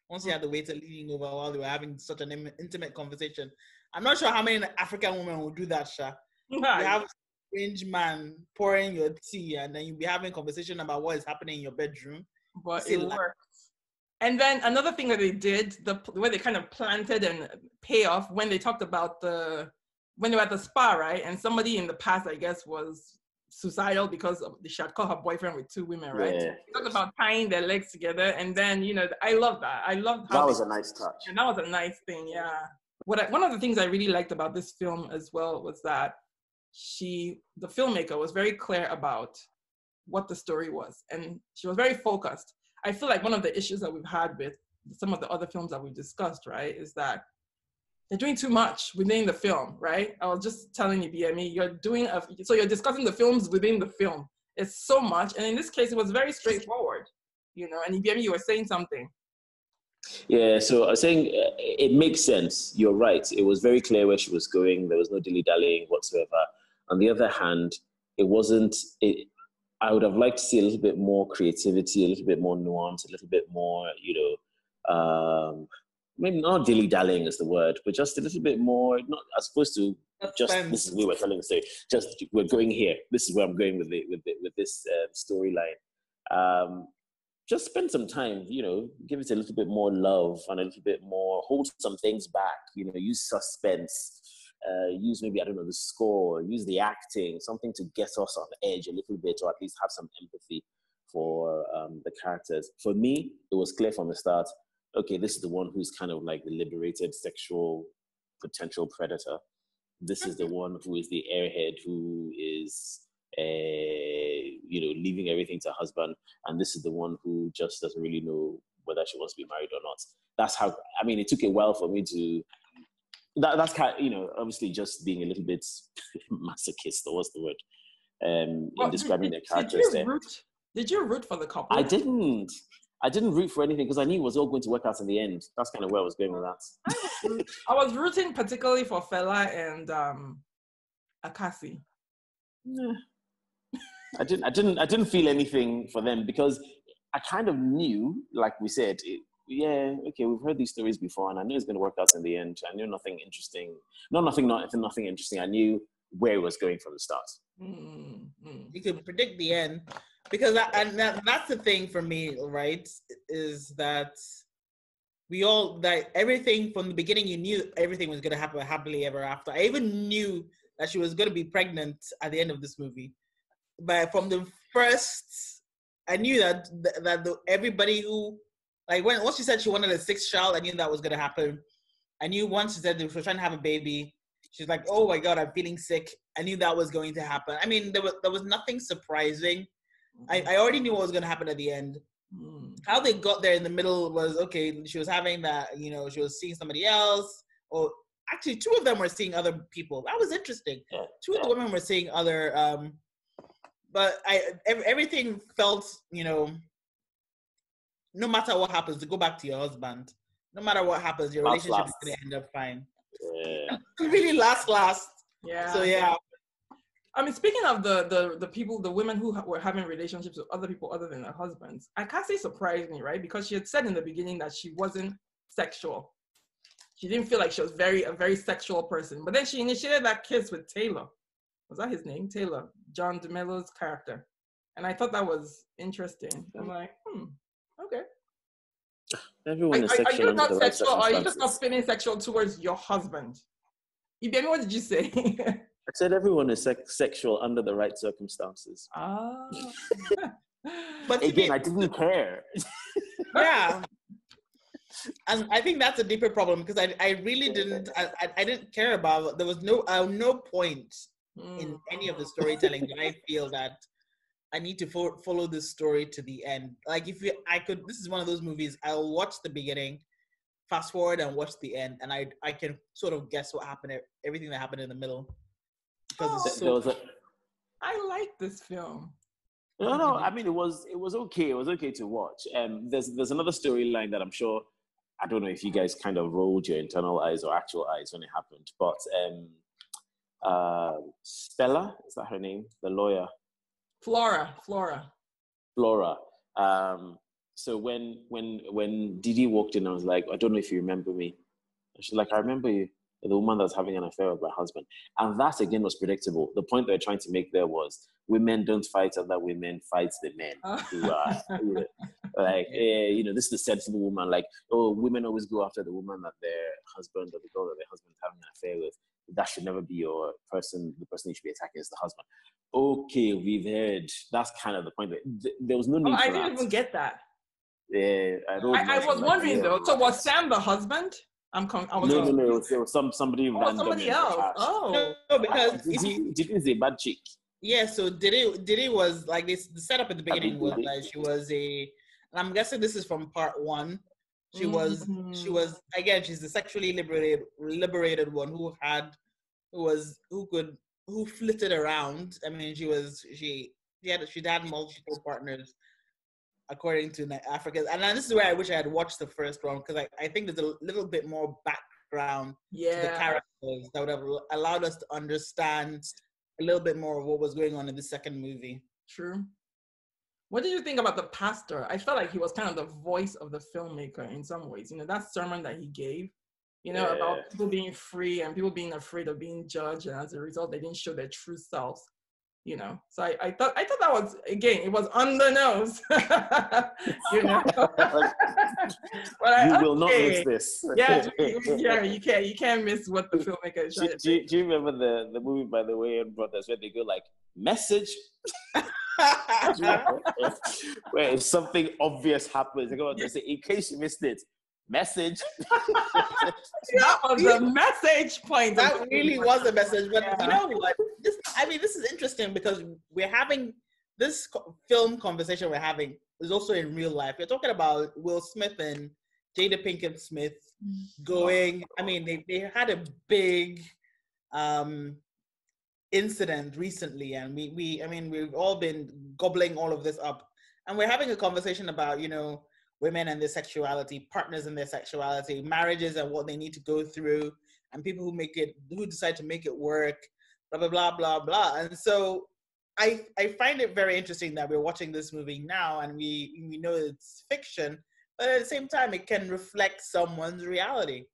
Speaker 8: Once you had the waiter leaning over while they were having such an intimate conversation, I'm not sure how many African women will do that, Sha. You have a strange man pouring your tea, and then you'll be having a conversation about what is happening in your bedroom.
Speaker 1: But it works. And then another thing that they did, the way they kind of planted and pay off when they talked about when they were at the spa, right? And somebody in the past, I guess, was suicidal because she had caught her boyfriend with two women, right?
Speaker 7: Yeah.
Speaker 1: They talked about tying their legs together, and then I love that. I loved how
Speaker 7: that was a nice touch.
Speaker 1: And that was a nice thing, yeah. One of the things I really liked about this film as well was that the filmmaker was very clear about what the story was, and she was very focused. I feel like one of the issues that we've had with some of the other films that we've discussed, right, is that they're doing too much within the film, right? I was just telling you, BME, so you're discussing the films within the film. It's so much, and in this case, it was very straightforward, and BME, you were saying something.
Speaker 7: Yeah, so I was saying it makes sense. You're right. It was very clear where she was going. There was no dilly-dallying whatsoever. On the other hand, I would have liked to see a little bit more creativity, a little bit more nuance, a little bit more, maybe not dilly-dallying is the word, but just a little bit more, not as opposed to just this is where we're telling the story. Just we're going here. This is where I'm going with this storyline. Just spend some time, give it a little bit more love and a little bit more, hold some things back, use suspense, use maybe, I don't know, the score, use the acting, something to get us on edge a little bit, or at least have some empathy for the characters. For me, it was clear from the start, okay, this is the one who's kind of like the liberated sexual potential predator. This is the one who is the airhead, who is, leaving everything to her husband. And this is the one who just doesn't really know whether she wants to be married or not. That's how, I mean, it took a while for me to, that's kind of, obviously just being a little bit masochist, or what's the word, in describing their characters there.
Speaker 1: Did you root for the couple?
Speaker 7: I didn't root for anything because I knew it was all going to work out in the end. That's kind of where I was going with that.
Speaker 1: I was rooting particularly for Fela and Akasi.
Speaker 7: Yeah. I didn't feel anything for them because I kind of knew, like we said, we've heard these stories before, and I knew it's going to work out in the end. I knew nothing interesting. Nothing interesting. I knew where it was going from the start.
Speaker 8: You could predict the end. Because that's the thing for me, right? Is that that everything from the beginning, you knew everything was going to happen happily ever after. I even knew that she was going to be pregnant at the end of this movie. But from the first, I knew that everybody who, like, once she said she wanted a sixth child, I knew that was going to happen. I knew once she said she was trying to have a baby, she's like, oh my God, I'm feeling sick. I knew that was going to happen. I mean, there was nothing surprising. I already knew what was going to happen at the end. How they got there in the middle was, okay, she was having that, she was seeing somebody else. Or actually, two of them were seeing other people. That was interesting. Two of the women were seeing other, but everything felt, no matter what happens, to go back to your husband. No matter what happens, your relationship is going to end up fine. Yeah. Really last.
Speaker 1: Yeah.
Speaker 8: So, yeah.
Speaker 1: I mean, speaking of the people, the women who were having relationships with other people other than their husbands, Akasi surprised me, right? Because she had said in the beginning that she wasn't sexual. She didn't feel like she was a very sexual person. But then she initiated that kiss with Taylor. Was that his name? Taylor, John DeMello's character. And I thought that was interesting. I'm like, okay.
Speaker 7: Everyone is sexual.
Speaker 1: Are you not sexual? Or are you just not feeling sexual towards your husband? Ibi, what did you say?
Speaker 7: I said everyone is sexual under the right circumstances. But again, I didn't care.
Speaker 8: Yeah. And I think that's a deeper problem because I really didn't, I didn't care about, there was no point in any of the storytelling that I feel that I need to follow this story to the end. Like this is one of those movies, I'll watch the beginning, fast forward and watch the end, and I can sort of guess what happened, everything that happened in the middle.
Speaker 1: I like this film.
Speaker 7: No. I mean, it was okay. It was okay to watch. There's another storyline that I'm sure, I don't know if you guys kind of rolled your internal eyes or actual eyes when it happened, but Stella, is that her name? The lawyer.
Speaker 1: Flora.
Speaker 7: So when Didi walked in, I was like, I don't know if you remember me. And she's like, I remember you. The woman that's having an affair with my husband. And that again was predictable. The point they're trying to make there was women don't fight other women, fight the men who are this is the sensible woman. Like, women always go after the woman that their husband or the girl that their husband is having an affair with. That should never be your person. The person you should be attacking is the husband. Okay, we've heard. That's kind of the point. There was no need for that.
Speaker 1: I didn't even get that.
Speaker 7: Yeah,
Speaker 1: I was wondering though. So was Sam the husband? No.
Speaker 7: There was somebody random.
Speaker 1: Somebody else.
Speaker 8: No, because
Speaker 7: Didi is a bad chick.
Speaker 8: Yeah, so Didi was like this. The setup at the beginning was like she was and I'm guessing this is from part one. She was again. She's the sexually liberated one who flitted around. I mean, she had multiple partners, according to Africans. And this is where I wish I had watched the first one, because I think there's a little bit more background to the characters that would have allowed us to understand a little bit more of what was going on in the second movie.
Speaker 1: True. What did you think about the pastor? I felt like he was kind of the voice of the filmmaker in some ways. That sermon that he gave, about people being free and people being afraid of being judged, and as a result, they didn't show their true selves. So I thought that was, again, it was on the nose.
Speaker 7: But will not miss this.
Speaker 1: You can't miss what the filmmaker is trying to do.
Speaker 7: Do you remember the movie, by the way, and Brothers, where they go like, message? Where if something obvious happens, they go out and say, in case you missed it, message.
Speaker 1: That was a message point.
Speaker 8: That really was a message. But you know what? This is interesting because we're having this film conversation we're having is also in real life. We're talking about Will Smith and Jada Pinkett-Smith going. I mean, they had a big incident recently, and we've all been gobbling all of this up, and we're having a conversation about, you know, women and their sexuality, partners and their sexuality, marriages and what they need to go through, and people who decide to make it work, blah blah blah blah blah. And so I find it very interesting that we're watching this movie now, and we know it's fiction, but at the same time it can reflect someone's reality.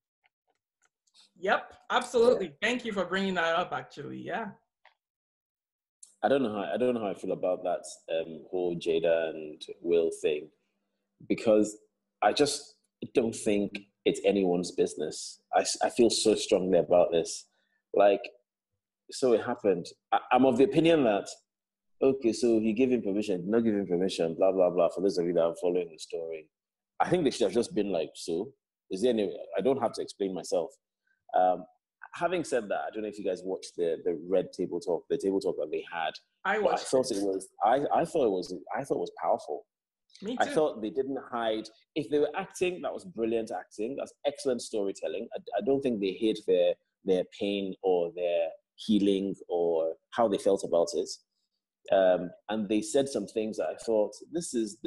Speaker 1: Yep, absolutely. Thank you for bringing that up. Actually, yeah.
Speaker 7: I don't know how I feel about that whole Jada and Will thing, because I just don't think it's anyone's business. I feel so strongly about this. Like, so it happened. I'm of the opinion that, okay, so he gave him permission, did not give him permission, blah, blah, blah. For those of you that are following the story, I think they should have just been like, so, is there any, I don't have to explain myself. Having said that, I don't know if you guys watched the Red Table Talk, the table talk that they had.
Speaker 1: I watched.
Speaker 7: I thought it was powerful.
Speaker 1: Me too.
Speaker 7: I thought they didn't hide. If they were acting, that was brilliant acting. That's excellent storytelling. I don't think they hid their pain or their healing or how they felt about it. And they said some things that I thought, this is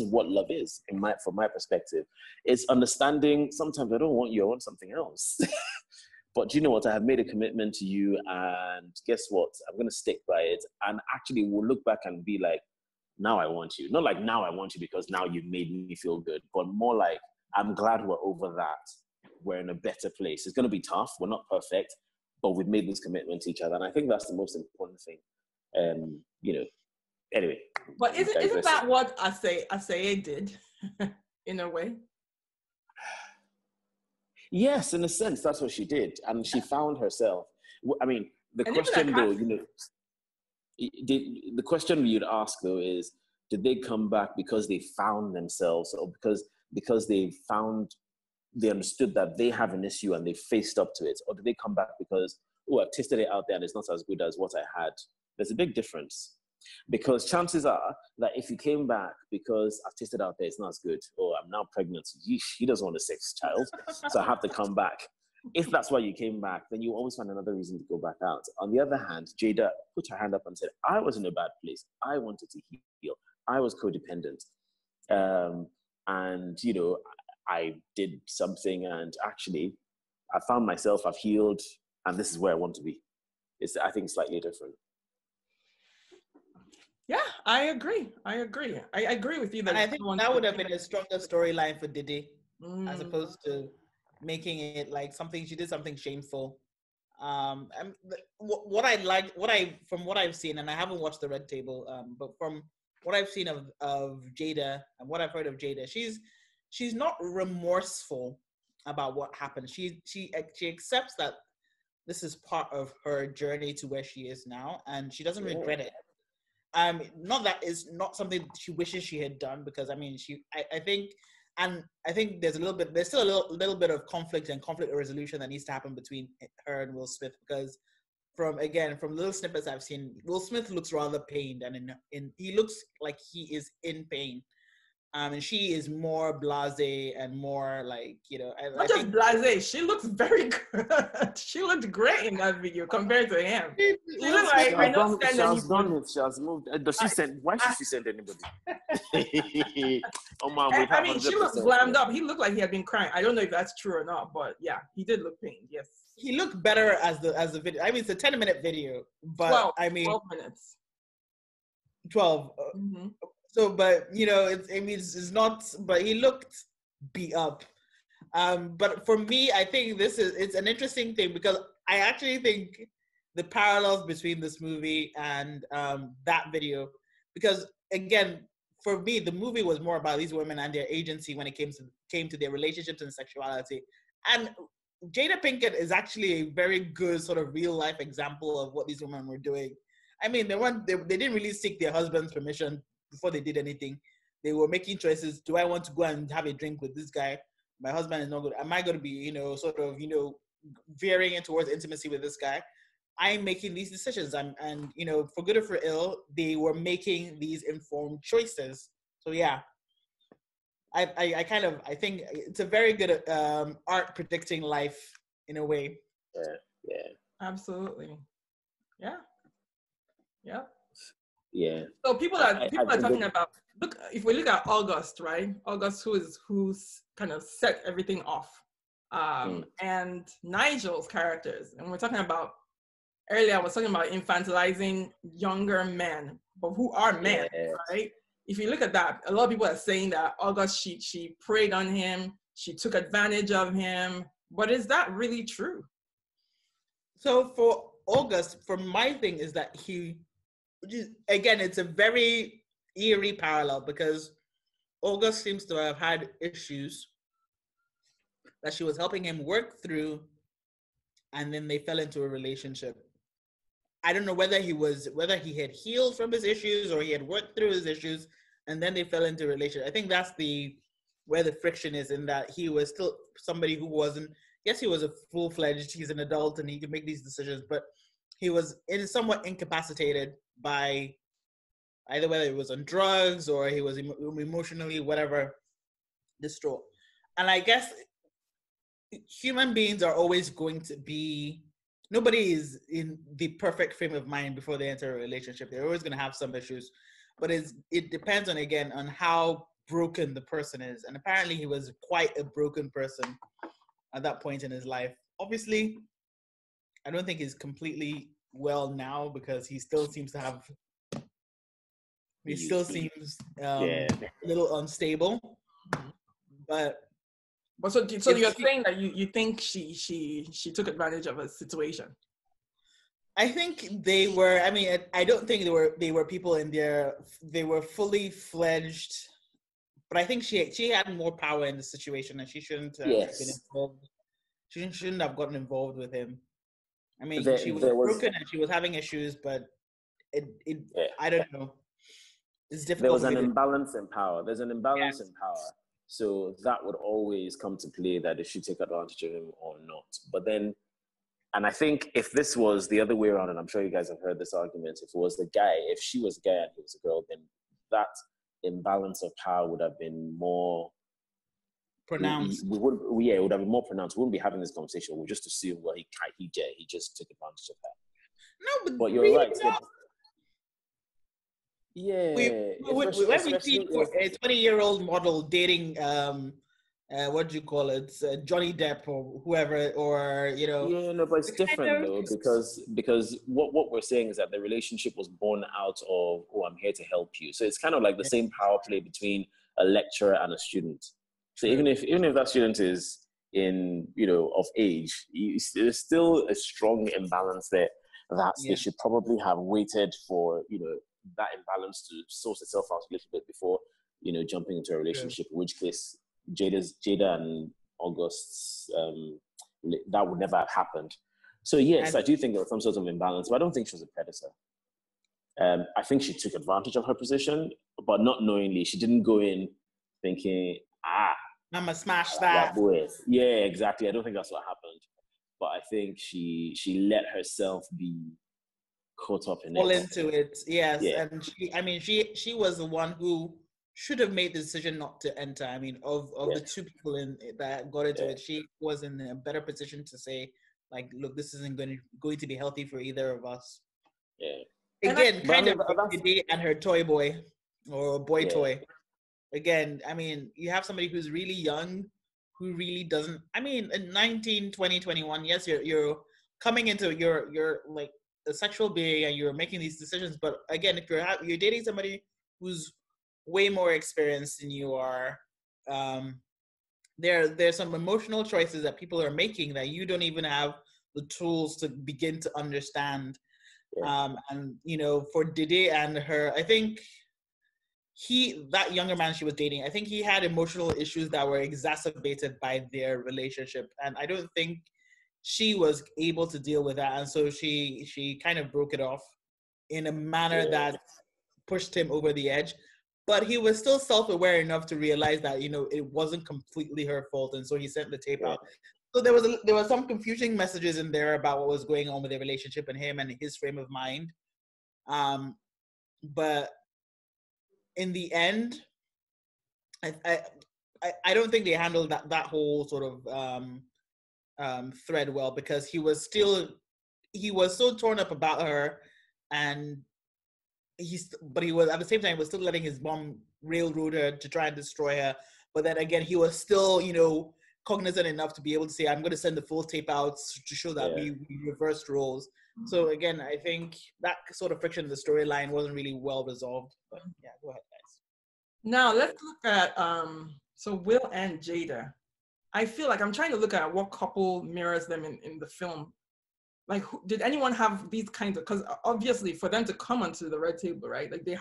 Speaker 7: what love is from my perspective. It's understanding. Sometimes I don't want you, I want something else. But you know what? I have made a commitment to you, and guess what? I'm going to stick by it. And actually, we'll look back and be like, now I want you. Not like now I want you because now you've made me feel good, but more like, I'm glad we're over that. We're in a better place. It's going to be tough. We're not perfect, but we've made this commitment to each other. And I think that's the most important thing. You know, anyway.
Speaker 1: But isn't that what Aseye did in a way?
Speaker 7: Yes, in a sense, that's what she did. And she found herself. I mean, the question though, you know, the question you'd ask though is, did they come back because they found themselves, or because they understood that they have an issue and they faced up to it? Or did they come back because, oh, I've tested it out there and it's not as good as what I had? There's a big difference. Because chances are that if you came back because I've tested out there, it's not as good, or I'm now pregnant, he doesn't want a sixth child, so I have to come back. If that's why you came back, then you always find another reason to go back out. On the other hand, Jada put her hand up and said, I was in a bad place. I wanted to heal. I was codependent. And, you know, I did something, and actually I found myself, I've healed, and this is where I want to be. I think slightly different.
Speaker 1: Yeah, I agree. I agree with you.
Speaker 8: And I think that would have been a stronger storyline for Diddy, as opposed to making it like she did something shameful. And from what I've seen, and I haven't watched the Red Table, but from what I've seen of Jada and what I've heard of Jada, she's not remorseful about what happened. She accepts that this is part of her journey to where she is now, and she doesn't regret it. Not that it's not something she wishes she had done, because I mean, I think there's still a little bit of conflict resolution that needs to happen between her and Will Smith, because from little snippets I've seen, Will Smith looks rather pained, and he looks like he is in pain. And she is more blasé and more like, you know.
Speaker 1: Not just blasé, she looks very good. She looked great in that video compared to him. She looks like
Speaker 7: she has done it. She has moved. Does she send? Why should she send anybody? Oh man,
Speaker 1: I mean, she looks glammed up. He looked like he had been crying. I don't know if that's true or not, but yeah, he did look pained. Yes,
Speaker 8: he looked better as the video. I mean, it's a 10-minute video, but 12
Speaker 1: minutes.
Speaker 8: 12. Mm-hmm. So, but you know, it's not. But he looked beat up. But for me, I think it's an interesting thing, because I actually think the parallels between this movie and that video, because again, for me, the movie was more about these women and their agency when it came to their relationships and sexuality. And Jada Pinkett is actually a very good sort of real life example of what these women were doing. I mean, they didn't really seek their husband's permission before they did anything. They were making choices. Do I want to go and have a drink with this guy? My husband is not good. Am I going to be, sort of, veering in towards intimacy with this guy? I'm making these decisions. And for good or for ill, they were making these informed choices. So yeah, I think it's a very good art predicting life in a way.
Speaker 7: Yeah.
Speaker 1: Absolutely. Yeah. Yeah.
Speaker 7: Yeah.
Speaker 1: So people are talking about, look, if we look at August, right? August, who's kind of set everything off. And Nigel's characters, and we're talking about, earlier I was talking about infantilizing younger men, but who are men, right? If you look at that, a lot of people are saying that August, she preyed on him, she took advantage of him, but is that really true?
Speaker 8: So for August, for my thing is that again, it's a very eerie parallel because August seems to have had issues that she was helping him work through, and then they fell into a relationship. I don't know whether he had healed from his issues or he had worked through his issues, and then they fell into a relationship. I think that's where the friction is, in that he was still somebody who wasn't. Yes, he was a full-fledged. He's an adult and he could make these decisions, but he was somewhat incapacitated by either whether it was on drugs or he was emotionally, whatever, distraught. And I guess human beings are always going to be, nobody is in the perfect frame of mind before they enter a relationship. They're always going to have some issues, but it depends on how broken the person is. And apparently he was quite a broken person at that point in his life. Obviously, I don't think he's completely well now because he still seems to have, he still seems a little unstable. But
Speaker 1: so you're saying that you think she took advantage of a situation?
Speaker 8: I think they were. I mean, I don't think they were people in there. They were fully fledged, but I think she had more power in the situation, and she shouldn't have been involved. She shouldn't have gotten involved with him. I mean, she was broken and she was having issues, but I don't know. It's difficult.
Speaker 7: There was an imbalance in power. There's an imbalance in power. So that would always come to play, that if she take advantage of him or not. But then, and I think if this was the other way around, and I'm sure you guys have heard this argument, if it was the guy, if she was a guy and he was a girl, then that imbalance of power would have been more
Speaker 8: pronounced.
Speaker 7: It would have been more pronounced. We wouldn't be having this conversation. We'll just assume, well, he just took advantage of that.
Speaker 8: No,
Speaker 7: but you're
Speaker 8: really
Speaker 7: right.
Speaker 8: not.
Speaker 7: Yeah.
Speaker 8: When we see a 20-year-old model dating, what do you call it, Johnny Depp or whoever, or
Speaker 7: Yeah, no, but it's different though, because what we're saying is that the relationship was born out of, I'm here to help you. So it's kind of like the same power play between a lecturer and a student. So even if that student is in of age, there's still a strong imbalance there. They should probably have waited for that imbalance to sort itself out a little bit before jumping into a relationship. In which case, Jada and August's that would never have happened. So yes, I do think there was some sort of imbalance, but I don't think she was a predator. I think she took advantage of her position, but not knowingly. She didn't go in thinking,
Speaker 8: I'm gonna smash that.
Speaker 7: Yeah, exactly. I don't think that's what happened. But I think she let herself be caught up in
Speaker 8: all
Speaker 7: it.
Speaker 8: Into it, yes. Yeah. And she was the one who should have made the decision not to enter. I mean, of the two people that got into it, she was in a better position to say, like, look, this isn't going to be healthy for either of us.
Speaker 7: Yeah.
Speaker 8: Again, kind of Diddy and her toy boy or boy toy. Again, I mean, you have somebody who's really young, who really doesn't. I mean, in 19, 20, 21, yes, you're coming into your like a sexual being and you're making these decisions. But again, if you're dating somebody who's way more experienced than you are, there's some emotional choices that people are making that you don't even have the tools to begin to understand. And for Diddy and her, I think that younger man she was dating, I think he had emotional issues that were exacerbated by their relationship, and I don't think she was able to deal with that, and so she kind of broke it off. in a manner that pushed him over the edge. But he was still self-aware enough to realize that, you know, it wasn't completely her fault. And so he sent the tape out. So there was some confusing messages in there about what was going on with their relationship and him and his frame of mind. But in the end, I don't think they handled that whole sort of thread well, because he was so torn up about her, and but he was at the same time he was still letting his mom railroad her to try and destroy her. But then again, he was still, you know, cognizant enough to be able to say, I'm going to send the full tape out to show that we reversed roles. So again, I think that sort of friction in the storyline wasn't really well resolved. But yeah, go ahead, guys.
Speaker 1: Now let's look at so Will and Jada. I feel like I'm trying to look at what couple mirrors them in the film. Like, did anyone have these kinds of, because obviously for them to come onto the red table, right? Like they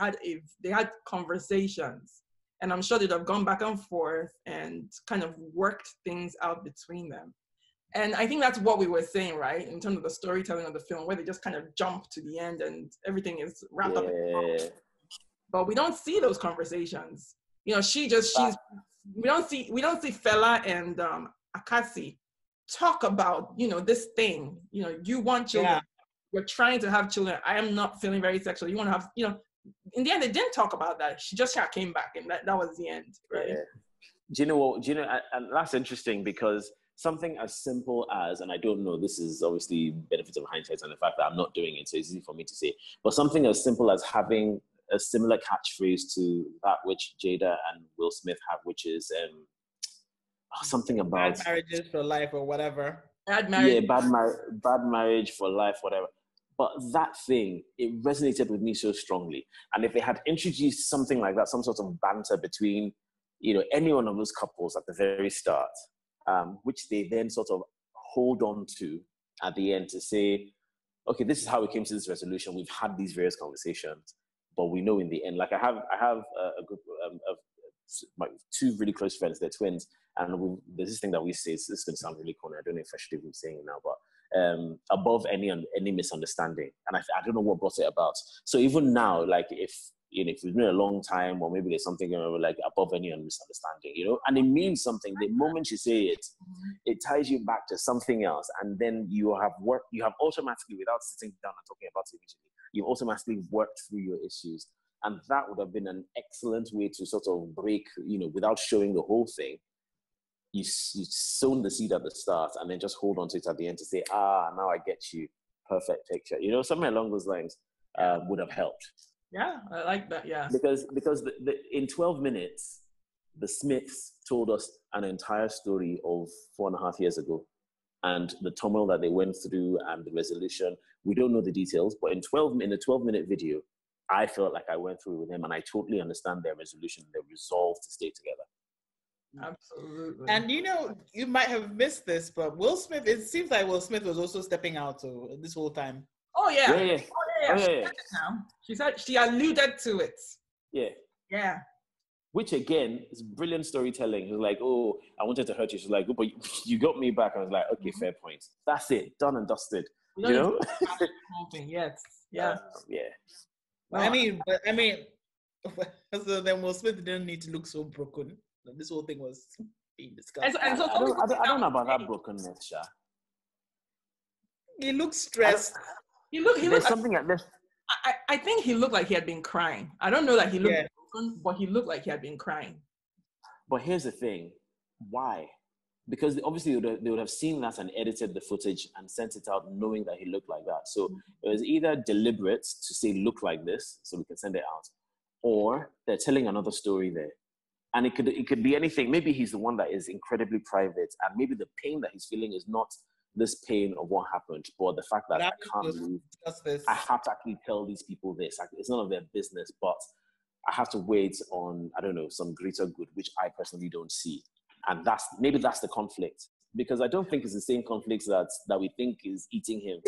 Speaker 1: had conversations, and I'm sure they'd have gone back and forth and kind of worked things out between them. And I think that's what we were saying, right? In terms of the storytelling of the film, where they just kind of jump to the end and everything is wrapped up. But we don't see those conversations. You know, we don't see Fela and Akasi talk about, you know, this thing. You know, you want children. We're trying to have children. I am not feeling very sexual. You want to have, you know, in the end, they didn't talk about that. She just came back, and that was the end, right?
Speaker 7: Yeah. Do you know what? And that's interesting, because something as simple as, and I don't know, this is obviously benefits of hindsight and the fact that I'm not doing it, so it's easy for me to say, but something as simple as having a similar catchphrase to that which Jada and Will Smith have, which is something about
Speaker 8: bad marriages for life or whatever.
Speaker 1: Bad marriage.
Speaker 7: Yeah, bad marriage for life, whatever. But that thing, it resonated with me so strongly. And if they had introduced something like that, some sort of banter between, you know, any one of those couples at the very start, which they then sort of hold on to at the end to say, okay, this is how we came to this resolution. We've had these various conversations, but we know in the end, like I have a group of my two really close friends, they're twins, and there's this thing that we say, this is going to sound really corny, I don't know if I should even be saying it now, but above any misunderstanding. And I don't know what brought it about. So even now, like if we've been a long time, or maybe there's something like above any misunderstanding, you know, and it means something. The moment you say it, it ties you back to something else, and then you have automatically, without sitting down and talking about it immediately, you've automatically worked through your issues. And that would have been an excellent way to sort of break, you know, without showing the whole thing. You sown the seed at the start, and then just hold on to it at the end to say, now I get you. Perfect picture. You know, something along those lines would have helped.
Speaker 1: Yeah, I like that, yeah.
Speaker 7: Because in 12 minutes, the Smiths told us an entire story of 4.5 years ago, and the turmoil that they went through and the resolution. We don't know the details, but in a 12-minute video, I felt like I went through with him, and I totally understand their resolution, their resolve to stay together.
Speaker 1: Absolutely.
Speaker 8: And you know, you might have missed this, but Will Smith, it seems like Will Smith was also stepping out this whole time.
Speaker 1: Oh yeah.
Speaker 7: Yeah.
Speaker 1: Oh, yeah. She said she alluded to it.
Speaker 7: Yeah.
Speaker 1: Yeah.
Speaker 7: Which again is brilliant storytelling. He was like, "Oh, I wanted to hurt you." She's like, "Oh, but you got me back." I was like, "Okay, fair point. That's it, done and dusted." You know?
Speaker 1: Yes. Yeah.
Speaker 7: Yeah.
Speaker 8: I mean, so then Will Smith didn't need to look so broken. This whole thing was being discussed.
Speaker 1: And so
Speaker 7: I don't know about that brokenness, Sha.
Speaker 8: He looked stressed.
Speaker 1: He looked
Speaker 7: something like this.
Speaker 1: I think he looked like he had been crying. I don't know that he looked broken, but he looked like he had been crying.
Speaker 7: But here's the thing. Why? Because obviously they would have seen that and edited the footage and sent it out knowing that he looked like that. So it was either deliberate to say, look like this, so we can send it out, or they're telling another story there. And it could be anything. Maybe he's the one that is incredibly private, and maybe the pain that he's feeling is not this pain of what happened, but the fact that I can't move. I have to actually tell these people this. It's none of their business, but I have to wait on, I don't know, some greater good, which I personally don't see. And that's the conflict. Because I don't think it's the same conflicts that we think is eating him.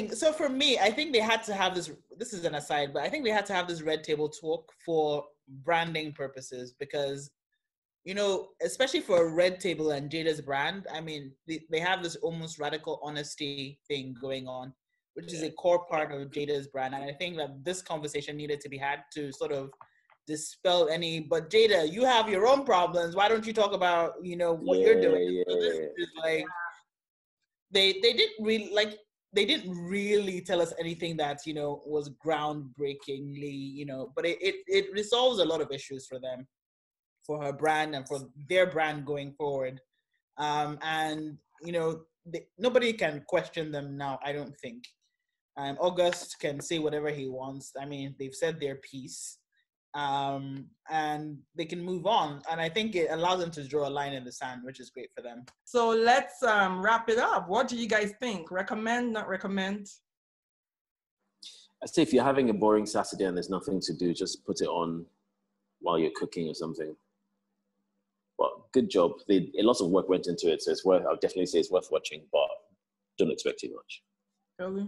Speaker 8: So for me, I think they had to have this is an aside, but I think they had to have this red table talk for branding purposes, because, you know, especially for a Red Table and Jada's brand, I mean, they have this almost radical honesty thing going on. which is a core part of Jada's brand. And I think that this conversation needed to be had to sort of dispel any, but Jada, you have your own problems. Why don't you talk about, what you're doing? So this is like, they didn't really tell us anything that, was groundbreakingly, but it resolves a lot of issues for them, for her brand and for their brand going forward. And, nobody can question them now, I don't think. August can say whatever he wants. I mean, they've said their piece. And they can move on, and I think it allows them to draw a line in the sand, which is great for them.
Speaker 1: So let's wrap it up. What do you guys think? Recommend, not recommend?
Speaker 7: I'd say if you're having a boring Saturday and there's nothing to do, just put it on while you're cooking or something. Well, good job. A lot of work went into it, so it's worth. I'll definitely say it's worth watching, but don't expect too much.
Speaker 1: Really?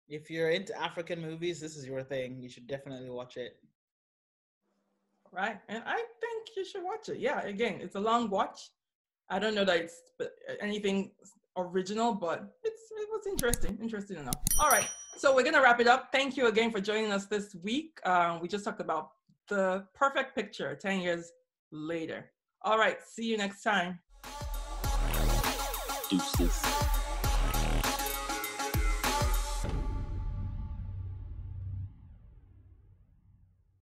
Speaker 8: If you're into African movies, this is your thing. You should definitely watch it.
Speaker 1: Right, and I think you should watch it. Yeah, again, it's a long watch. I don't know that it's anything original, but it was interesting enough. All right, so we're gonna wrap it up. Thank you again for joining us this week. We just talked about the perfect picture 10 years later. All right, see you next time.
Speaker 7: Deuces.